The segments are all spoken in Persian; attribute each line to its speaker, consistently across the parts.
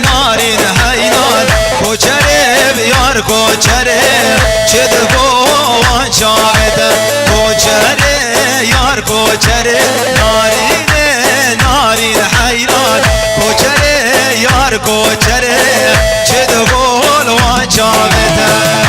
Speaker 1: نارین حیران کوچره بیار کوچره چه دگو جاویده کوچره یار کوچره نارین حیران کوچره یار کوچره چه دگو جاویده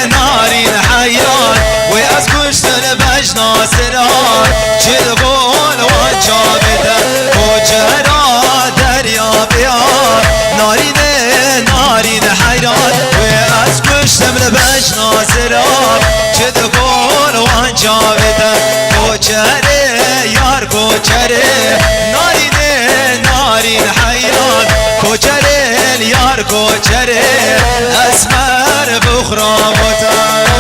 Speaker 1: نارین حیران و از کشتن بج ناصران چه قول و جاویده کوچرا دریا بیار نارین حیران و از کشتن بج ناصران چه قول و جاویده کوچره یار کوچره نارین حیران کوچره یار کوچره اسمر بخرامتا